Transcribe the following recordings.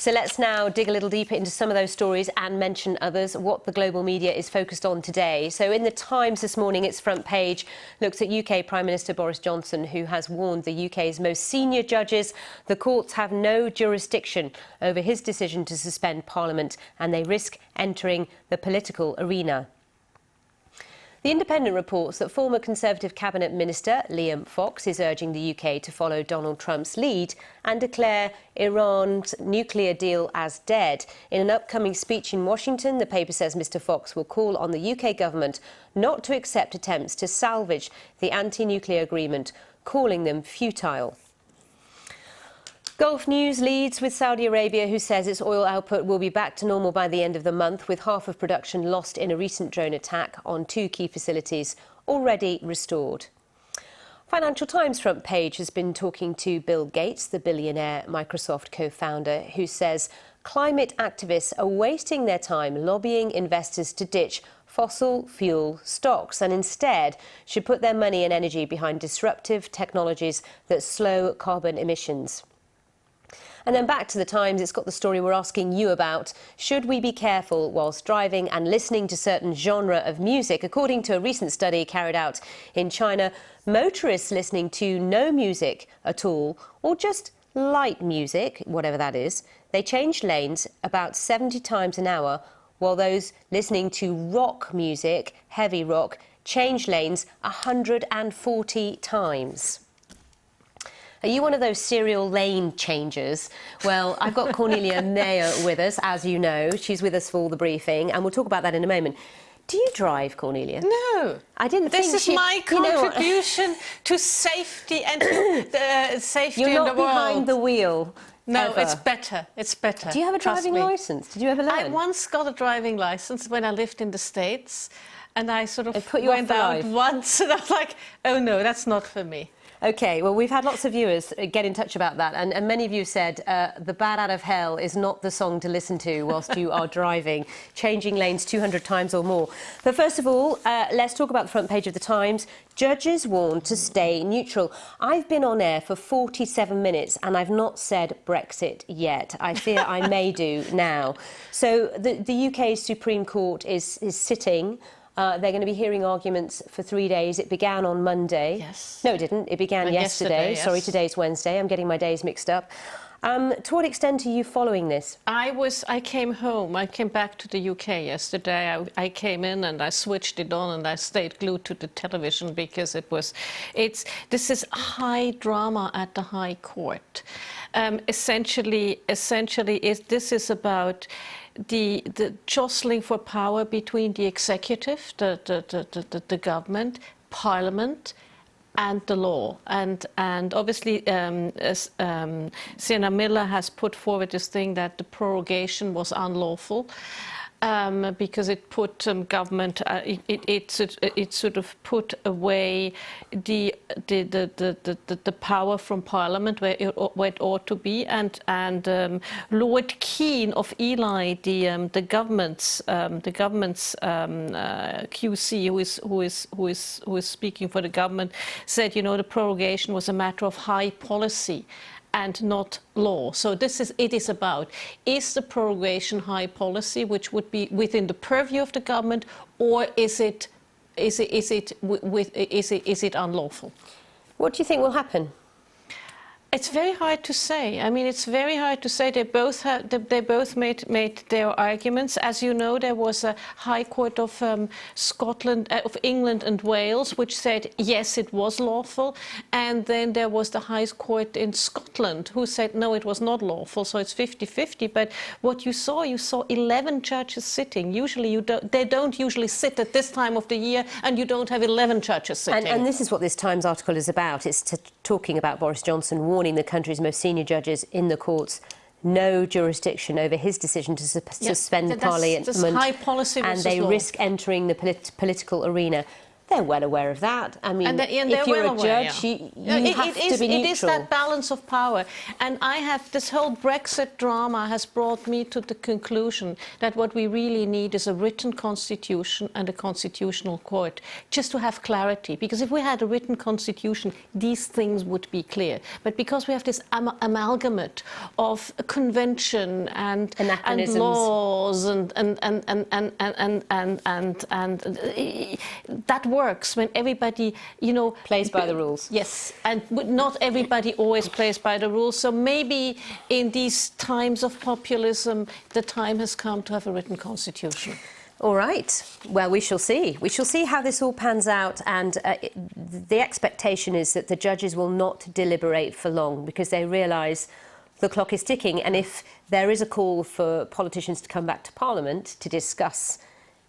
So let's now dig a little deeper into some of those stories and mention others, what the global media is focused on today. So in the Times this morning, its front page looks at UK Prime Minister Boris Johnson, who has warned the UK's most senior judges the courts have no jurisdiction over his decision to suspend Parliament and they risk entering the political arena. The Independent reports that former Conservative Cabinet Minister Liam Fox is urging the UK to follow Donald Trump's lead and declare Iran's nuclear deal as dead. In an upcoming speech in Washington, the paper says Mr Fox will call on the UK government not to accept attempts to salvage the anti-nuclear agreement, calling them futile. Gulf News leads with Saudi Arabia, who says its oil output will be back to normal by the end of the month, with half of production lost in a recent drone attack on two key facilities already restored. Financial Times front page has been talking to Bill Gates, the billionaire Microsoft co-founder, who says climate activists are wasting their time lobbying investors to ditch fossil fuel stocks and instead should put their money and energy behind disruptive technologies that slow carbon emissions. And then back to the Times, it's got the story we're asking you about. Should we be careful whilst driving and listening to certain genre of music? According to a recent study carried out in China, motorists listening to no music at all, or just light music, whatever that is, they change lanes about 70 times an hour, while those listening to rock music, heavy rock, change lanes 140 times. Are you one of those serial lane changers? Well, I've got Cornelia Meyer with us, as you know. She's with us for all the briefing, and we'll talk about that in a moment. Do you drive, Cornelia? No. I didn't think This is my contribution to safety and to safety in the world. You're not behind the wheel. No, ever. It's better. It's better. Do you have a driving licence? Did you ever learn? I once got a driving licence when I lived in the States, and I sort of went out once, and I was like, oh no, that's not for me. OK, well, we've had lots of viewers get in touch about that, and many of you said The Bat Out of Hell is not the song to listen to whilst you are driving, changing lanes 200 times or more. But first of all, let's talk about the front page of the Times. Judges warned to stay neutral. I've been on air for 47 minutes and I've not said Brexit yet. I fear I may do now. So the UK's Supreme Court is sitting. They're going to be hearing arguments for 3 days. It began on Monday. Yes. No, it didn't. It began yesterday. Yes. Sorry, today's Wednesday. I'm getting my days mixed up. To what extent are you following this? I came home. I came back to the UK yesterday. I came in and I switched it on and I stayed glued to the television because this is high drama at the High Court. Essentially, this is about the jostling for power between the executive, the government, Parliament, and the law. And obviously, Sienna Miller has put forward this thing that the prorogation was unlawful. Because it put government, it sort of put away the power from Parliament where it ought to be, and Lord Keane of Ely, the government's QC, who is speaking for the government, said, you know, the prorogation was a matter of high policy and not law. So it is about, is the prorogation high policy, which would be within the purview of the government, or is it unlawful? What do you think will happen? It's very hard to say. I mean, it's very hard to say. They both made their arguments. As you know, there was a High Court of Scotland, of England and Wales, which said yes, it was lawful, and then there was the High Court in Scotland, who said no, it was not lawful. So it's 50-50. But what you saw 11 judges sitting. Usually, they don't usually sit at this time of the year, and you don't have 11 judges sitting. And this is what this Times article is about. It's talking about Boris Johnson warning the country's most senior judges in the courts no jurisdiction over his decision to suspend Parliament, high policy and they risk entering the political arena. They're well aware of that. I mean, and if you're well a judge, you have to be neutral. It is that balance of power. And this whole Brexit drama has brought me to the conclusion that what we really need is a written constitution and a constitutional court, just to have clarity. Because if we had a written constitution, these things would be clear. But because we have this amalgamate of a convention and laws and that works when everybody, plays by the rules. Yes, and not everybody always plays by the rules. So maybe in these times of populism, the time has come to have a written constitution. All right. Well, we shall see. We shall see how this all pans out. And the expectation is that the judges will not deliberate for long because they realise the clock is ticking. And if there is a call for politicians to come back to Parliament to discuss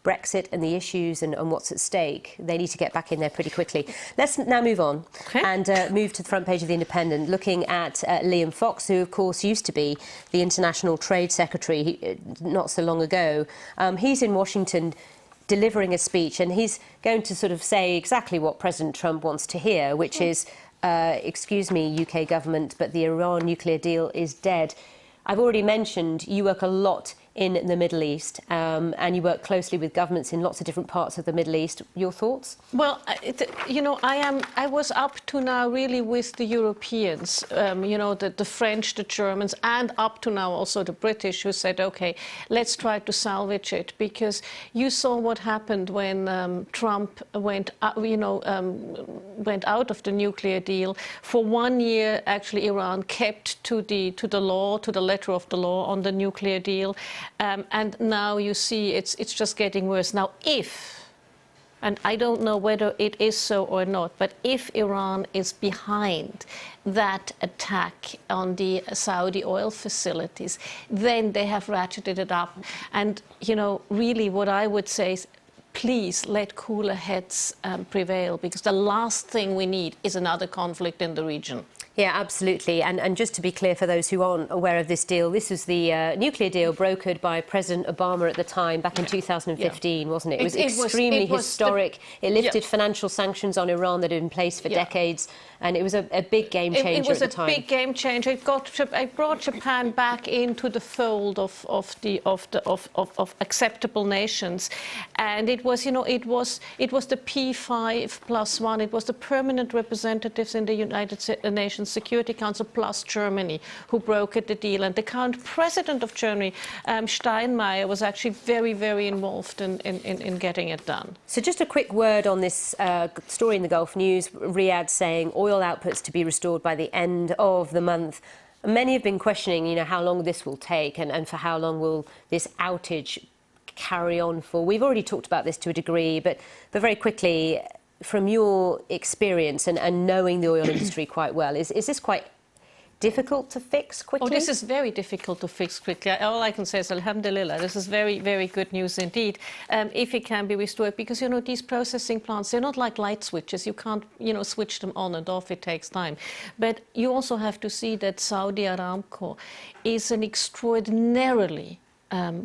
Brexit and the issues and what's at stake, they need to get back in there pretty quickly. Let's now move on and move to the front page of The Independent, looking at Liam Fox, who, of course, used to be the International Trade Secretary not so long ago. He's in Washington delivering a speech, and he's going to sort of say exactly what President Trump wants to hear, which is, excuse me, UK government, but the Iran nuclear deal is dead. I've already mentioned you work a lot in the Middle East, and you work closely with governments in lots of different parts of the Middle East. Your thoughts? Well, I was up to now really with the Europeans, the French, the Germans, and up to now also the British, who said, OK, let's try to salvage it, because you saw what happened when Trump went out of the nuclear deal. For 1 year, actually, Iran kept to the law, to the letter of the law on the nuclear deal. And now you see it's just getting worse. Now, and I don't know whether it is so or not, but if Iran is behind that attack on the Saudi oil facilities, then they have ratcheted it up. And, really what I would say is, please let cooler heads prevail, because the last thing we need is another conflict in the region. Yeah, absolutely. And just to be clear for those who aren't aware of this deal, this was the nuclear deal brokered by President Obama at the time, back in 2015, wasn't it? It was extremely historic. It lifted financial sanctions on Iran that had been in place for decades, and it was a big game changer at the time. It was a big game changer. It brought Japan back into the fold of acceptable nations, and it was, it was the P5+1. It was the permanent representatives in the United Nations Security Council plus Germany who brokered the deal, and the current president of Germany, Steinmeier, was actually very, very involved in getting it done. So just a quick word on this story in the Gulf News. Riyadh saying oil outputs to be restored by the end of the month. Many have been questioning, how long this will take and for how long will this outage carry on for. We've already talked about this to a degree, but very quickly, from your experience and knowing the oil industry quite well, is this quite difficult to fix quickly? Oh, this is very difficult to fix quickly. All I can say is alhamdulillah. This is very, very good news indeed, if it can be restored. Because, these processing plants, they're not like light switches. You can't, switch them on and off. It takes time. But you also have to see that Saudi Aramco is an extraordinarily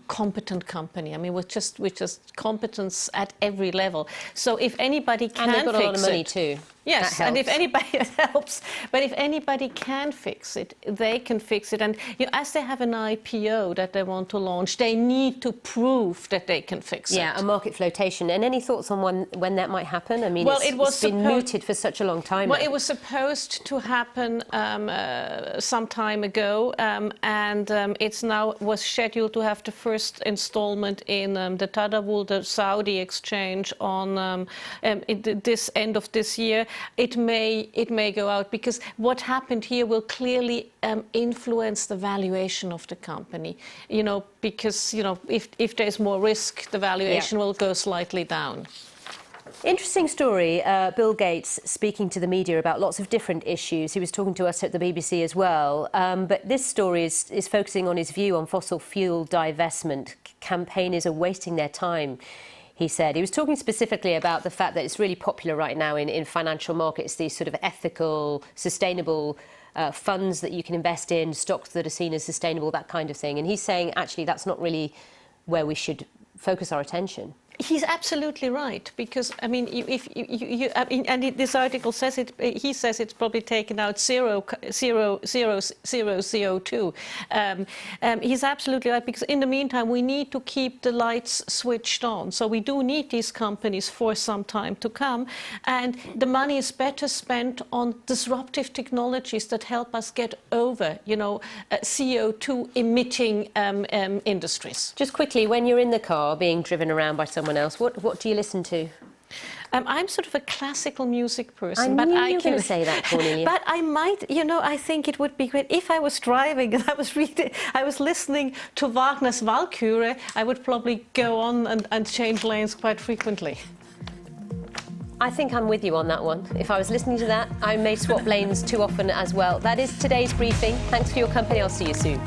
competent company. I mean, with just competence at every level. So if anybody can fix it... And they've got a lot of money too. Yes, and if anybody it helps, but if anybody can fix it, they can fix it. And as they have an IPO that they want to launch, they need to prove that they can fix it. Yeah, a market flotation. And any thoughts on when that might happen? I mean, well, it's been mooted for such a long time. Well, it was supposed to happen some time ago, and it's now was scheduled to have the first installment in the Tadawul, the Saudi exchange, on this end of this year. It may go out, because what happened here will clearly influence the valuation of the company. Because if there's more risk, the valuation will go slightly down. Interesting story. Bill Gates speaking to the media about lots of different issues. He was talking to us at the BBC as well. But this story is focusing on his view on fossil fuel divestment. Campaigners are wasting their time, he said. He was talking specifically about the fact that it's really popular right now in financial markets, these sort of ethical, sustainable funds that you can invest in, stocks that are seen as sustainable, that kind of thing. And he's saying, actually, that's not really where we should focus our attention. He's absolutely right, because I mean, this article says it. He says it's probably taken out zero CO2. He's absolutely right, because in the meantime we need to keep the lights switched on. So we do need these companies for some time to come, and the money is better spent on disruptive technologies that help us get over, CO2 emitting industries. Just quickly, when you're in the car being driven around by someone else, what do you listen to? I'm sort of a classical music person. I knew you were going to say that, Cornelia. But I might, I think it would be great if I was driving and I was listening to Wagner's Walküre, I would probably go on and change lanes quite frequently. I think I'm with you on that one. If I was listening to that, I may swap lanes too often as well. That is today's briefing. Thanks for your company. I'll see you soon.